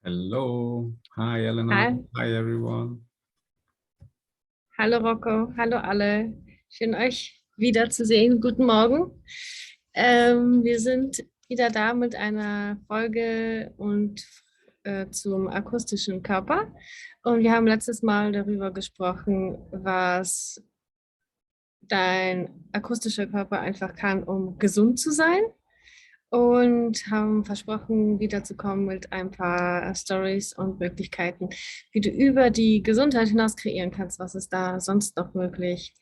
Hello. Hi, Elena. Hi. Hi, everyone. Hallo Rocco, hallo alle. Schön euch wiederzusehen. Guten Morgen. Wir sind wieder da mit einer Folge und zum akustischen Körper. Und wir haben letztes Mal darüber gesprochen, was dein akustischer Körper einfach kann, um gesund zu sein. Und haben versprochen, wiederzukommen mit ein paar Stories und Möglichkeiten, wie du über die Gesundheit hinaus kreieren kannst. Was ist da sonst noch möglich?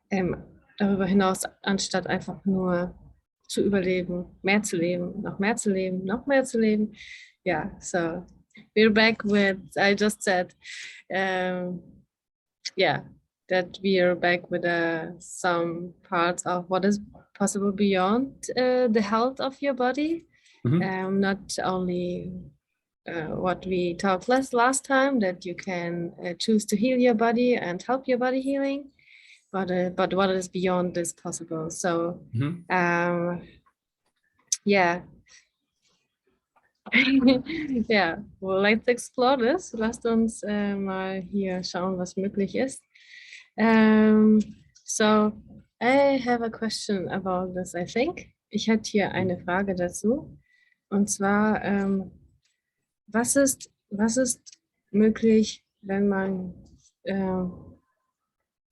Ähm, Darüber hinaus, anstatt einfach nur zu überleben, mehr zu leben, noch mehr zu leben, noch mehr zu leben. Yeah, so we're back with, I just said, um, yeah, that we are back with some parts of what is possible beyond the health of your body. Mhm. Not only what we talked last time, that you can choose to heal your body and help your body healing, but what is beyond this possible. So, Mhm. yeah. Ja, well, let's explore this. Lasst uns mal hier schauen, was möglich ist. Um, so, I have a question about this, I think. Ich hätte hier eine Frage dazu. Und zwar, was ist möglich, wenn man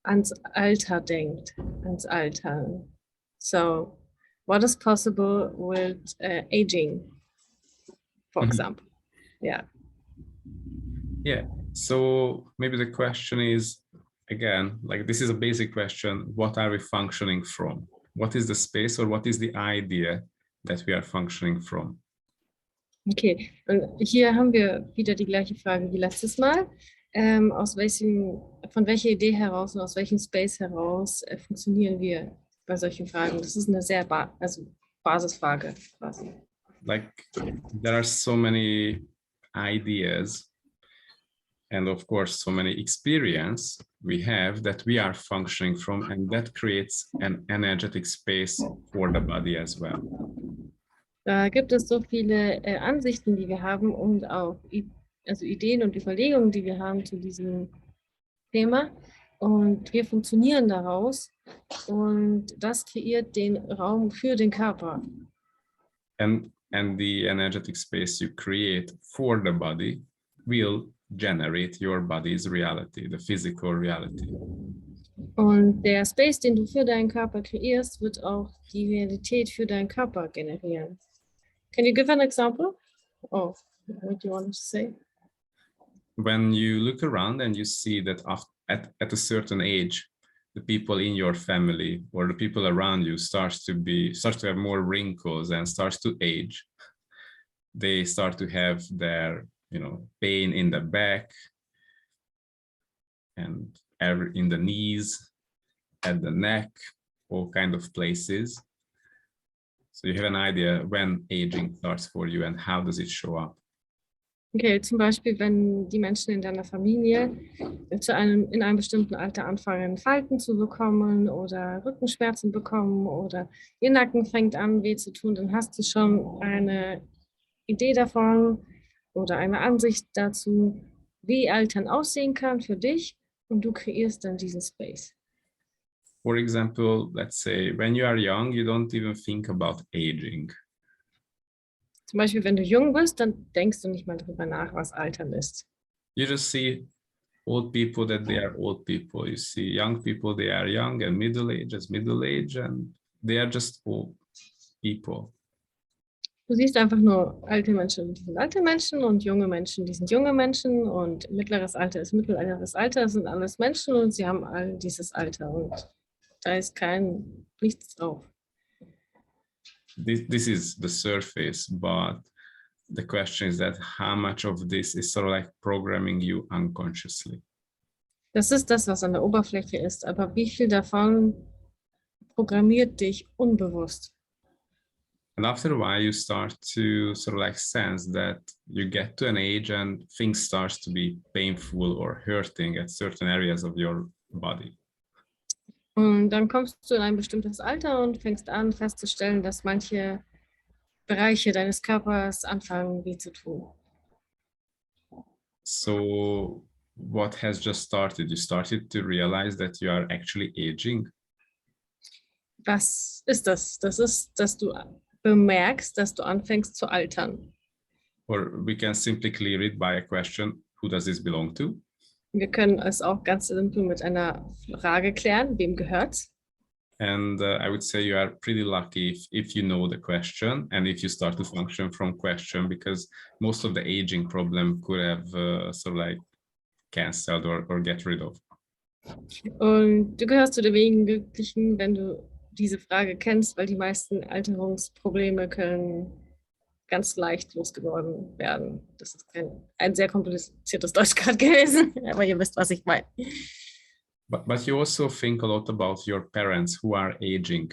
ans Alter denkt? Ans Alter. So, what is possible with aging, for Mhm. example? Yeah. Yeah. So maybe the question is, again, like this is a basic question. What are we functioning from? What is the space or what is the idea that we are functioning from? Okay, und hier haben wir wieder die gleiche Frage wie letztes Mal. Von welcher Idee heraus und aus welchem Space heraus funktionieren wir bei solchen Fragen? Das ist eine sehr Basisfrage quasi. Like there are so many ideas and of course so many experience we have that we are functioning from, and that creates an energetic space for the body as well. Da gibt es so viele Ansichten, die wir haben und auch also Ideen und Überlegungen, die wir haben zu diesem Thema. Und wir funktionieren daraus und das kreiert den Raum für den Körper. And the energetic space you create for the body will generate your body's reality, the physical reality. Und der Space, den du für deinen Körper kreierst, wird auch die Realität für deinen Körper generieren. Can you give an example? Oh, what do you want to say? When you look around and you see that at a certain age, the people in your family or the people around you starts to have more wrinkles and starts to age, they start to have their pain in the back and in the knees, at the neck, all kind of places. So you have an idea when aging starts for you and how does it show up. Okay, zum Beispiel, wenn die Menschen in deiner Familie in einem bestimmten Alter anfangen, Falten zu bekommen oder Rückenschmerzen bekommen oder ihr Nacken fängt an, weh zu tun, dann hast du schon eine Idee davon oder eine Ansicht dazu, wie Altern aussehen kann für dich und du kreierst dann diesen Space. For example, let's say when you are young, you don't even think about aging. Zum Beispiel, wenn du jung bist, dann denkst du nicht mal drüber nach, was Altern ist. You just see old people that they are old people. You see young people, they are young, and middle age as middle age, and they are just old people. Du siehst einfach nur alte Menschen, die sind alte Menschen und junge Menschen, die sind junge Menschen und mittleres Alter ist mittleres Alter, das sind alles Menschen und sie haben all dieses Alter und da ist nichts drauf. This is the surface, but the question is that how much of this is sort of like programming you unconsciously? Das ist das, was an der Oberfläche ist, aber wie viel davon programmiert dich unbewusst? And after a while, you start to sort of like sense that you get to an age and things starts to be painful or hurting at certain areas of your body. Und dann kommst du in ein bestimmtes Alter und fängst an festzustellen, dass manche Bereiche deines Körpers anfangen, weh zu tun. So what has just started? You started to realize that you are actually aging. Was ist das? Das ist, dass du bemerkst, dass du anfängst zu altern. Or we can simply clear it by a question, who does this belong to? Wir können es auch ganz simpel mit einer Frage klären, wem gehört's? And I would say you are pretty lucky if you know the question and if you start to function from question, because most of the aging problem could have sort of like cancelled or get rid of. Und du gehörst zu den wenigen Glücklichen, wenn du diese Frage kennst, weil die meisten Alterungsprobleme können ganz leicht losgeworden werden. Das ist ein sehr kompliziertes Deutsch gerade gewesen, aber ihr wisst, was ich meine. But you also think a lot about your parents who are aging.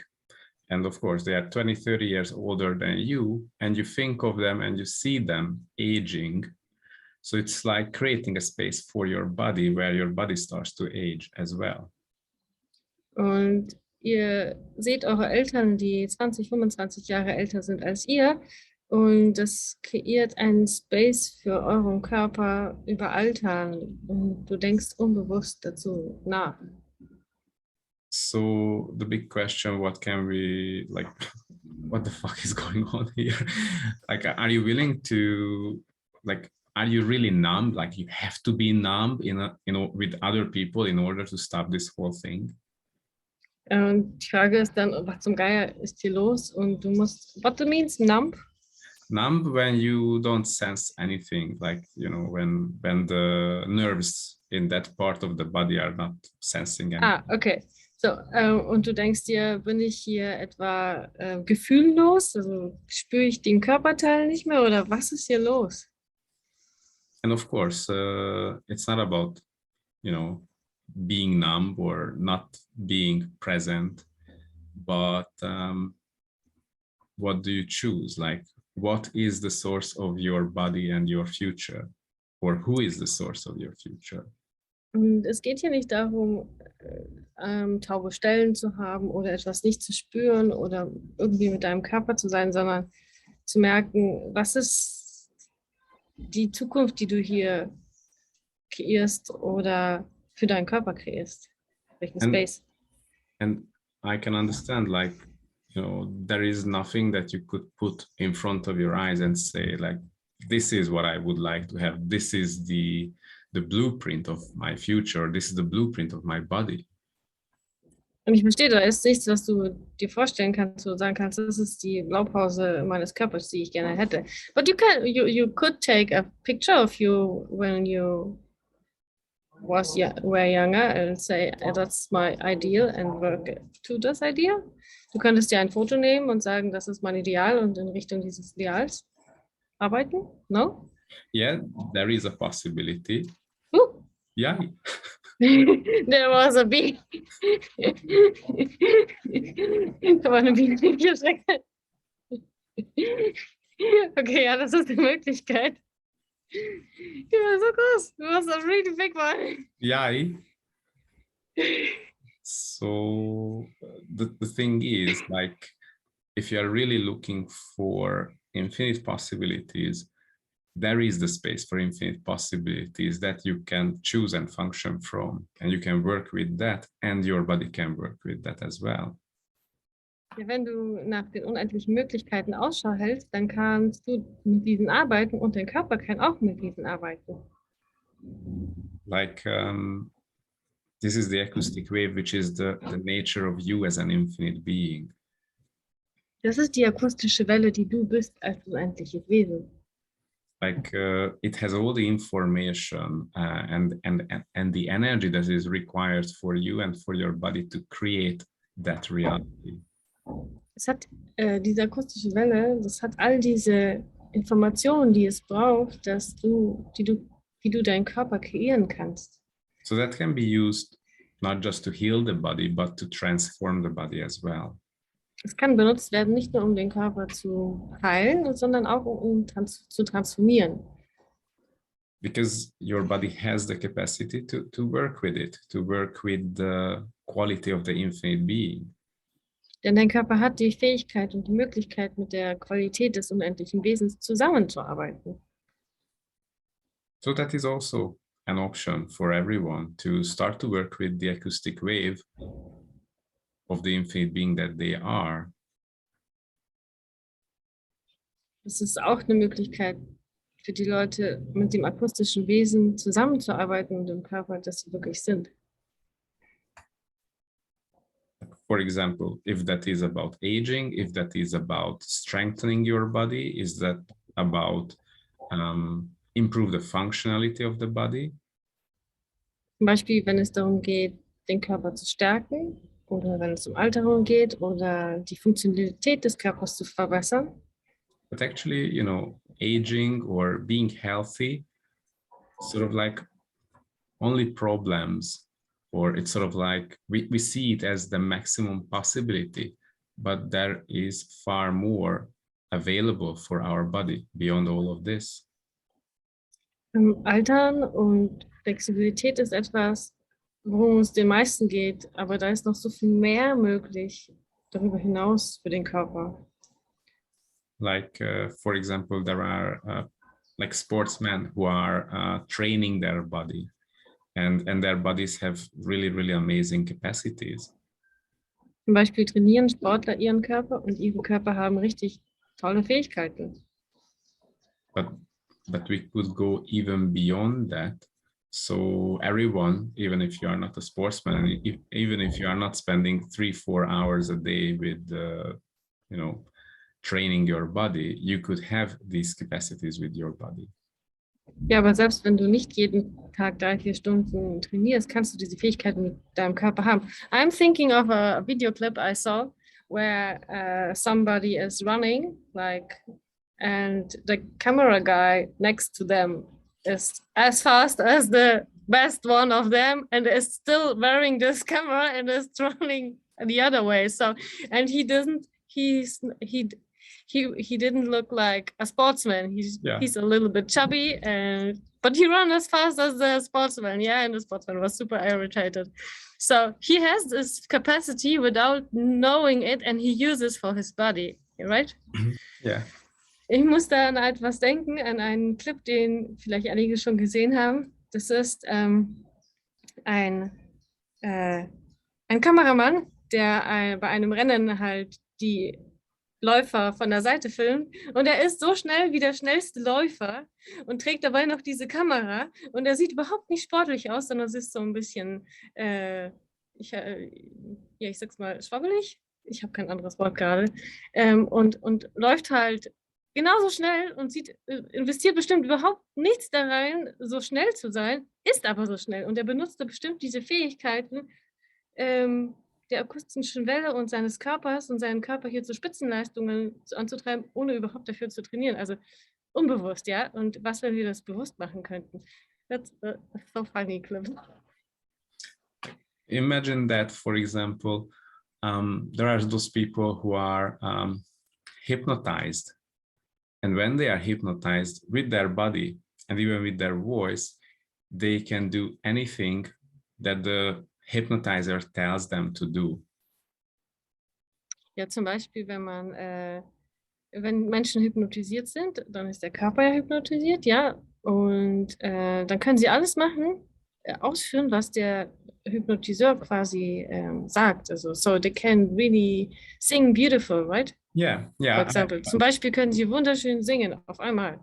And of course, they are 20, 30 years older than you, and you think of them and you see them aging. So it's like creating a space for your body where your body starts to age as well. Und ihr seht eure Eltern, die 20, 25 Jahre älter sind als ihr. Und das kreiert einen Space für euren Körper über Altern. Und du denkst unbewusst dazu nach. So the big question, what can we, like, what the fuck is going on here? Like, are you willing to, like, are you really numb? Like, you have to be numb with other people in order to stop this whole thing? Und die Frage ist dann, was zum Geier ist hier los? Und du musst, what means numb? Numb when you don't sense anything, like, you know, when the nerves in that part of the body are not sensing anything. Ah, okay. So, und du denkst dir, bin ich hier etwa gefühllos? Also spüre ich den Körperteil nicht mehr oder was ist hier los? And of course, it's not about, you know, being numb or not being present, but what do you choose? Like, what is the source of your body and your future? Or who is the source of your future? Und es geht hier nicht darum, taube Stellen zu haben oder etwas nicht zu spüren oder irgendwie mit deinem Körper zu sein, sondern zu merken, was ist die Zukunft, die du hier kreierst oder für deinen Körper kreierst. Welchen Space. And I can understand, like, you know, there is nothing that you could put in front of your eyes and say, like, this is what I would like to have. This is the blueprint of my future. This is the blueprint of my body. Und ich verstehe, da ist nichts, was du dir vorstellen kannst, wo du sagen kannst, das ist die Blaupause meines Körpers, die ich gerne hätte. But you could take a picture of you when you were younger and say, that's my ideal and work to this idea. Du könntest dir ein Foto nehmen und sagen, das ist mein Ideal und in Richtung dieses Ideals arbeiten? No? Yeah, there is a possibility. Yeah. There was a bee. Da war eine Biene geschreckt. Okay, ja, das ist eine Möglichkeit. Die war so groß. Du warst a really big one. Yeah. So the thing is, like, if you are really looking for infinite possibilities, there is the space for infinite possibilities that you can choose and function from, and you can work with that, and your body can work with that as well. Ja, wenn du nach den unendlichen Möglichkeiten Ausschau hältst, dann kannst du mit diesen arbeiten und dein Körper kann auch mit diesen arbeiten. Like, this is the acoustic wave, which is the nature of you as an infinite being. Das ist die akustische Welle, die du bist als unendliches Wesen. Like, it has all the information and the energy that is required for you and for your body to create that reality. Es hat diese akustische Welle, das hat all diese Informationen, die es braucht, wie du deinen Körper kreieren kannst. So that can be used not just to heal the body, but to transform the body as well. Es kann benutzt werden, nicht nur um den Körper zu heilen, sondern auch um zu transformieren. Because your body has the capacity to work with it, to work with the quality of the infinite being. Denn dein Körper hat die Fähigkeit und die Möglichkeit, mit der Qualität des unendlichen Wesens zusammenzuarbeiten. So that is also an option for everyone to start to work with the acoustic wave of the infinite being that they are. Es ist auch eine Möglichkeit für die Leute, mit dem akustischen Wesen zusammenzuarbeiten und im Körper, das sie wirklich sind. For example, if that is about aging, if that is about strengthening your body, is that about improve the functionality of the body? Zum Beispiel, wenn es darum geht, den Körper zu stärken oder wenn es um Alterung geht oder die Funktionalität des Körpers zu verbessern. But actually, you know, aging or being healthy, sort of like only problems, or it's sort of like we see it as the maximum possibility, but there is far more available for our body beyond all of this. Altern und Flexibilität ist etwas, worum es den meisten geht, aber da ist noch so viel mehr möglich darüber hinaus für den Körper. Like, for example, there are like sportsmen who are training their body, and their bodies have really, really amazing capacities. Zum Beispiel trainieren Sportler ihren Körper und ihre Körper haben richtig tolle Fähigkeiten. But we could go even beyond that. So everyone, even if you are not a sportsman, even if you are not spending 3-4 hours a day with, you know, training your body, you could have these capacities with your body. Ja, aber selbst wenn du nicht jeden Tag 3-4 Stunden trainierst, kannst du diese Fähigkeiten mit deinem Körper haben. I'm thinking of a video clip I saw where somebody is running, like, and the camera guy next to them is as fast as the best one of them and is still wearing this camera and is running the other way. So, and he didn't look like a sportsman. He's a little bit chubby, but he ran as fast as the sportsman. Yeah, and the sportsman was super irritated. So he has this capacity without knowing it, and he uses for his body, right? Yeah. Ich muss da an etwas denken, an einen Clip, den vielleicht einige schon gesehen haben. Das ist ein Kameramann, der bei einem Rennen halt die Läufer von der Seite filmt und er ist so schnell wie der schnellste Läufer und trägt dabei noch diese Kamera und er sieht überhaupt nicht sportlich aus, sondern es ist so ein bisschen, ich sag's mal, schwabbelig. Ich habe kein anderes Wort gerade. Und läuft halt genauso schnell und investiert bestimmt überhaupt nichts da rein, so schnell zu sein, ist aber so schnell und er benutzt bestimmt diese Fähigkeiten, der akustischen Welle und seines Körpers und seinen Körper hier zu Spitzenleistungen anzutreiben, ohne überhaupt dafür zu trainieren. Also unbewusst, ja. Und was, wenn wir das bewusst machen könnten? That's so funny, Clip. Imagine that, for example, there are those people who are hypnotized. And when they are hypnotized with their body and even with their voice, they can do anything that the hypnotizer tells them to do. Ja, zum Beispiel, wenn Menschen hypnotisiert sind, dann ist der Körper ja hypnotisiert, ja, und dann können sie alles machen, ausführen, was der Hypnotiseur quasi sagt. Also, so they can really sing beautiful, right? Yeah. For example, zum Beispiel können sie wunderschön singen auf einmal.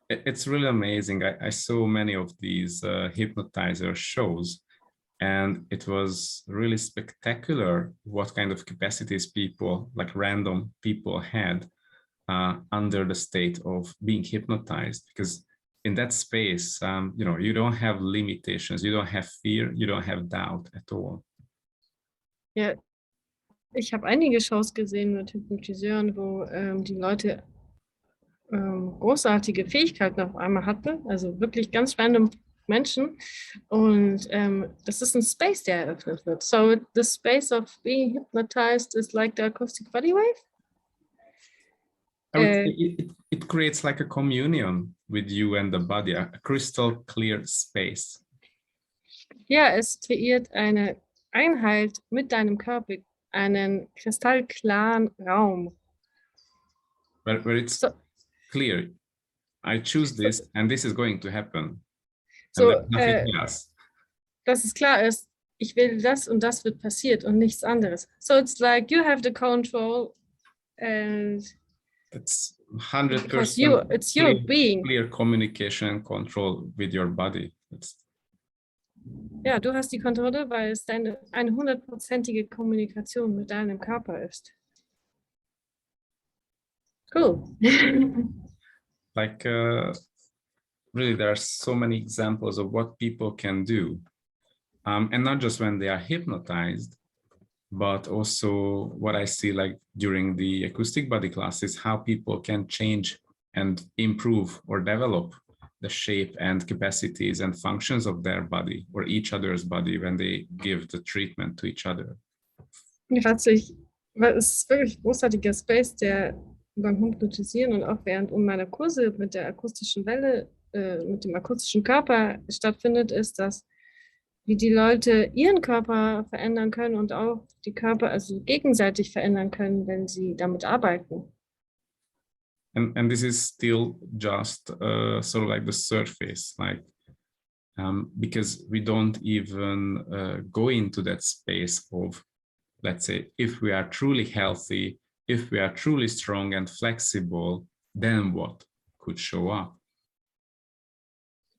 It's really amazing. I saw many of these hypnotizer shows, and it was really spectacular what kind of capacities people, like random people, had under the state of being hypnotized. Because in that space, you know, you don't have limitations, you don't have fear, you don't have doubt at all. Ja, ich habe einige Shows gesehen mit Hypnotiseuren, wo die Leute großartige Fähigkeiten auf einmal hatten, also wirklich ganz random Menschen. Und das ist ein Space, der eröffnet wird. So the space of being hypnotized is like the acoustic body wave. It creates like a communion with you and the body, a crystal clear space. Ja, es kreiert eine Einheit mit deinem Körper, einen kristallklaren Raum. Where it's clear. I choose this and this is going to happen. So, And nothing else. dass es klar ist, ich will das und das wird passiert und nichts anderes. So it's like you have the control and It's 100% it's your being. Clear communication and control with your body. Ja, du hast die Kontrolle, weil es eine 100%ige Kommunikation mit deinem Körper ist. Cool. Like, really, there are so many examples of what people can do. And not just when they are hypnotized, but also what I see like during the acoustic body classes, how people can change and improve or develop the shape and capacities and functions of their body or each other's body when they give the treatment to each other. Herzlich, weil es ist wirklich ein großartiger Space, der beim Hypnotisieren und auch während meiner Kurse mit der akustischen Welle, mit dem akustischen Körper stattfindet, ist, dass wie die Leute ihren Körper verändern können und auch die Körper also gegenseitig verändern können, wenn sie damit arbeiten. And this is still just sort of like the surface, like because we don't even go into that space of, let's say, if we are truly healthy, if we are truly strong and flexible, then what could show up?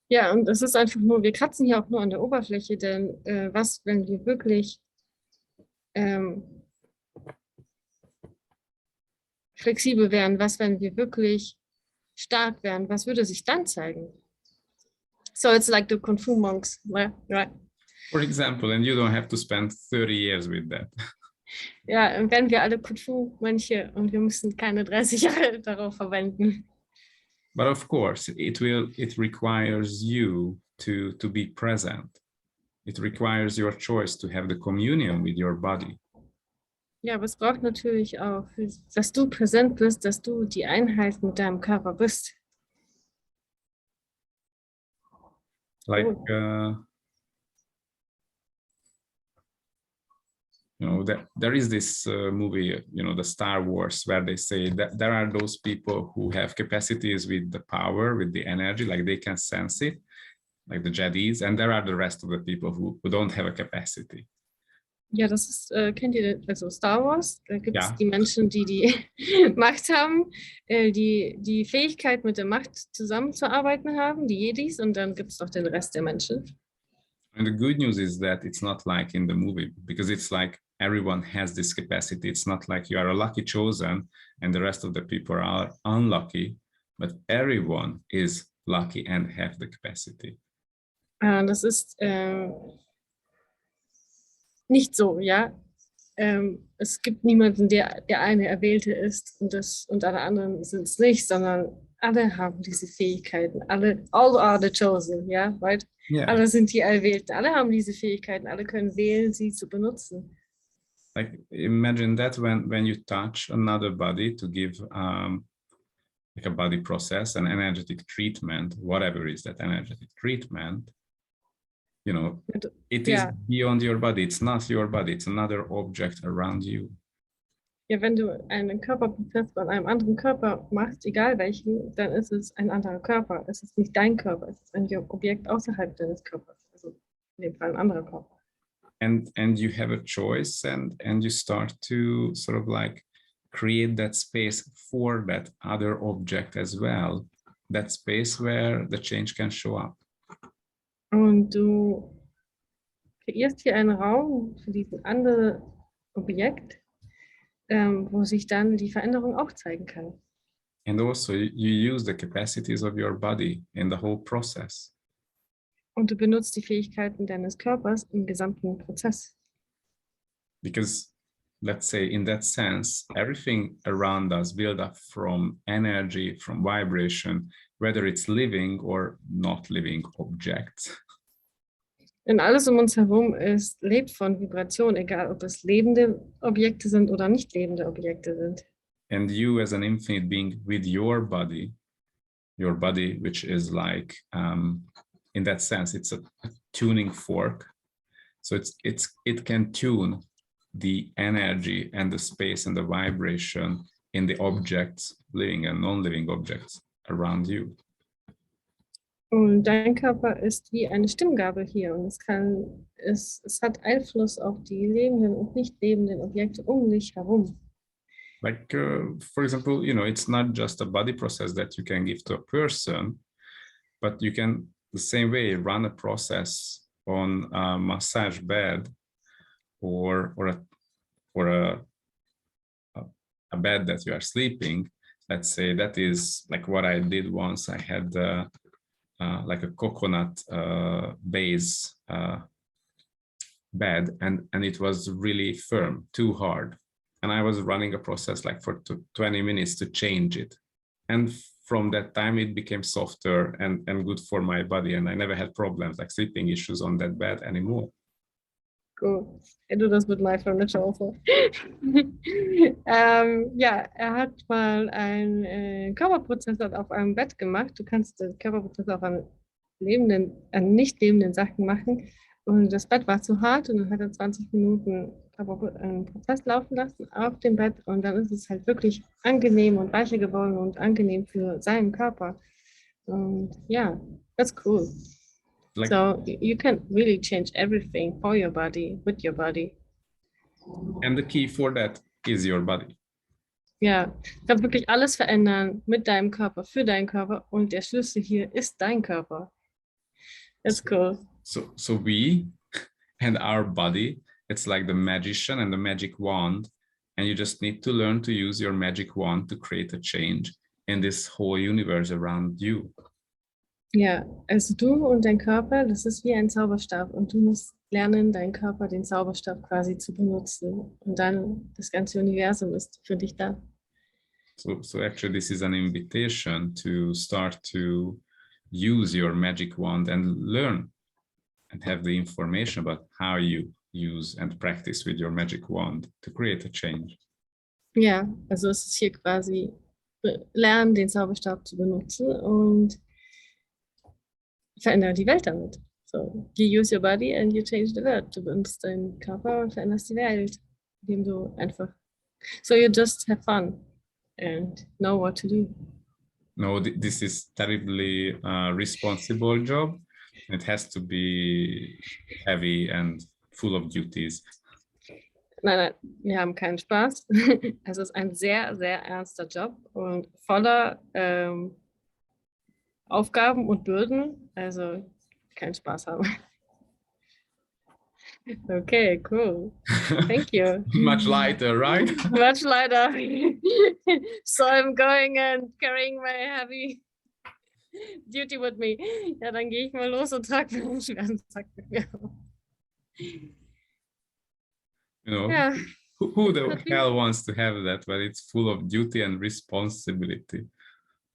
Ja, und es ist einfach nur, wir kratzen hier auch nur an der Oberfläche, denn was, wenn wir wirklich flexibel wären, was, wenn wir wirklich stark wären, was würde sich dann zeigen? So it's like the Kung Fu monks, right? For example, and you don't have to spend 30 years with that. Ja, und wenn wir alle Kung Fu Mönche und wir müssen keine 30 Jahre darauf verwenden. But of course, it requires you to be present. It requires your choice to have the communion with your body. Ja, aber es braucht natürlich auch, dass du präsent bist, dass du die Einheit mit deinem Körper bist. Like, you know, there is this movie, you know, the Star Wars, where they say that there are those people who have capacities with the power, with the energy, like they can sense it, like the Jedis, and there are the rest of the people who don't have a capacity. Ja, das ist, kennt ihr also Star Wars? Da gibt es Ja. die Menschen, die Macht haben, die Fähigkeit mit der Macht zusammenzuarbeiten haben, die Jedis, und dann gibt es noch den Rest der Menschen. And the good news is that it's not like in the movie, because it's like everyone has this capacity. It's not like you are a lucky chosen and the rest of the people are unlucky, but everyone is lucky and have the capacity. Das ist nicht so, ja. Es gibt niemanden, der eine Erwählte ist und alle anderen sind es nicht, sondern alle haben diese Fähigkeiten. All are the chosen, ja, right? Yeah. Alle sind die Erwählten, alle haben diese Fähigkeiten, alle können wählen, sie zu benutzen. Like imagine that when you touch another body to give like a body process, an energetic treatment, whatever is that energetic treatment, you know, it is beyond your body. It's not your body. It's another object around you. Ja, wenn du einen Körperprozess bei einem anderen Körper machst, egal welchen, dann ist es ein anderer Körper. Es ist nicht dein Körper, es ist ein Objekt außerhalb deines Körpers. Also in dem Fall ein anderer Körper. And you have a choice and you start to sort of like create that space for that other object as well. That space where the change can show up. Und du kreierst hier einen Raum für dieses andere Objekt, wo sich dann die Veränderung auch zeigen kann. And also you use the capacities of your body in the whole process. Und du benutzt die Fähigkeiten deines Körpers im gesamten Prozess. Because let's say in that sense, everything around us build up from energy, from vibration, whether it's living or not living objects. Denn alles um uns herum lebt von Vibration, egal ob es lebende Objekte sind oder nicht lebende Objekte sind. And you as an infinite being with your body, which is like, in that sense, it's a tuning fork. So it can tune the energy and the space and the vibration in the objects, living and non-living objects around you. Und dein Körper ist wie eine Stimmgabel hier und es hat Einfluss auf die lebenden und nicht lebenden Objekte um dich herum. Like, for example, it's not just a body process that you can give to a person, but you can the same way run a process on a massage bed or a bed that you are sleeping. Let's say that is like what I did once. I had like a coconut base bed, and it was really firm, too hard. And I was running a process like for 20 minutes to change it. And from that time, it became softer and good for my body. And I never had problems like sleeping issues on that bed anymore. Gut, er tut das mit My Furniture auch so. Ja, er hat mal einen Körperprozessor auf einem Bett gemacht. Du kannst den Körperprozessor auf einem nicht lebenden Sachen machen. Und das Bett war zu hart und dann hat er 20 Minuten einen Prozess laufen lassen auf dem Bett und dann ist es halt wirklich angenehm und weicher geworden und angenehm für seinen Körper. Und ja, that's cool. Like, So you can really change everything for your body, with your body. and the key for that is your body. Ja, du kannst wirklich alles verändern mit deinem Körper, für deinen Körper und der Schlüssel hier ist dein Körper. That's cool. So we and our body, it's like the magician and the magic wand, and you just need to learn to use your magic wand to create a change in this whole universe around you. Ja, also du und dein Körper, das ist wie ein Zauberstab und du musst lernen, deinen Körper, den Zauberstab quasi zu benutzen und dann das ganze Universum ist für dich da. So actually this is an invitation to start to use your magic wand and learn and have the information about how you use and practice with your magic wand to create a change. Ja, also es ist hier quasi lernen, den Zauberstab zu benutzen und verändere die Welt damit. So, you use your body and you change the world. Du benutzt deinen Körper und veränderst die Welt, indem du einfach. So you just have fun and know what to do. No, this is terribly responsible job. It has to be heavy and full of duties. Nein, wir haben keinen Spaß. Es ist ein sehr, sehr ernster Job und voller Aufgaben und Bürden. Also keinen Spaß haben. Okay, cool. Thank you. Much lighter, right? Much lighter. So I'm going and carrying my heavy duty with me. Ja, dann gehe ich mal los und trage meinen schweren Sack mit mir. Yeah. Who the hell wants to have that? But it's full of duty and responsibility.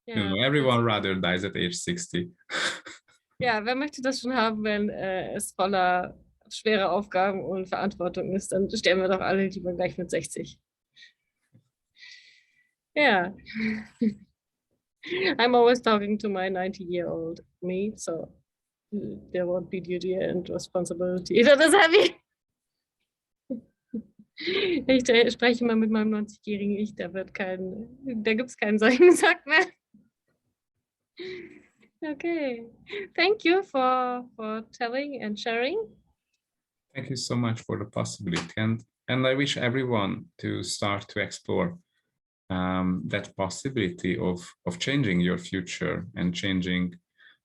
Yeah, everyone rather dies at age 60. Ja, wer möchte das schon haben, wenn es voller schwerer Aufgaben und Verantwortung ist, dann sterben wir doch alle lieber gleich mit 60. Ja. I'm always talking to my 90-year-old me, so there won't be duty and responsibility. Das ist heavy. Ich spreche mal mit meinem 90-jährigen Ich, da gibt es keinen solchen Sack mehr. Okay. Thank you for telling and sharing. Thank you so much for the possibility. And I wish everyone to start to explore that possibility of changing your future and changing,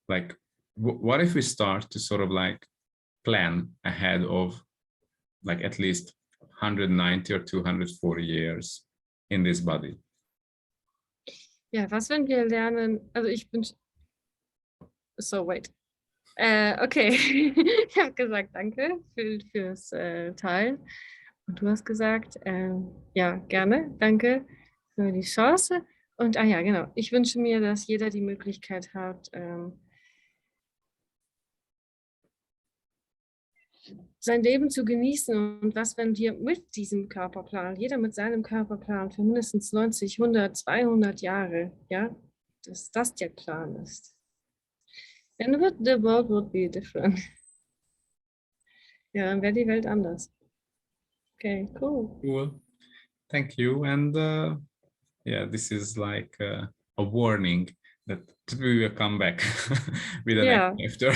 like, what if we start to sort of like plan ahead of like at least 190 or 240 years in this body? Ja, was, wenn wir lernen, also ich bin, so wait. Okay, ich habe gesagt, danke fürs Teilen. Und du hast gesagt, ja, gerne, danke für die Chance. Und, ja, genau, ich wünsche mir, dass jeder die Möglichkeit hat, sein Leben zu genießen. Und was, wenn wir mit diesem Körperplan, jeder mit seinem Körperplan für mindestens 90, 100, 200 Jahre, ja, dass das der Plan ist. Then the world would be different. Ja, dann wäre die Welt anders. Okay, cool. Cool. Thank you. And yeah, this is like a warning that we will come back with the Ja, next chapter.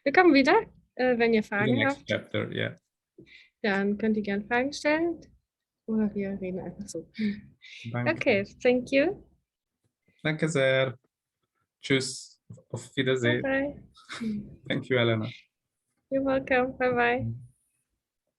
wir kommen wieder. Wenn ihr With the Fragen next habt, chapter, yeah. dann könnt ihr gerne Fragen stellen. Oder wir reden einfach so. Danke. Okay, thank you. Danke sehr. Tschüss. Auf Bye Wiedersehen. bye. Thank you, Elena. You're welcome. Bye bye.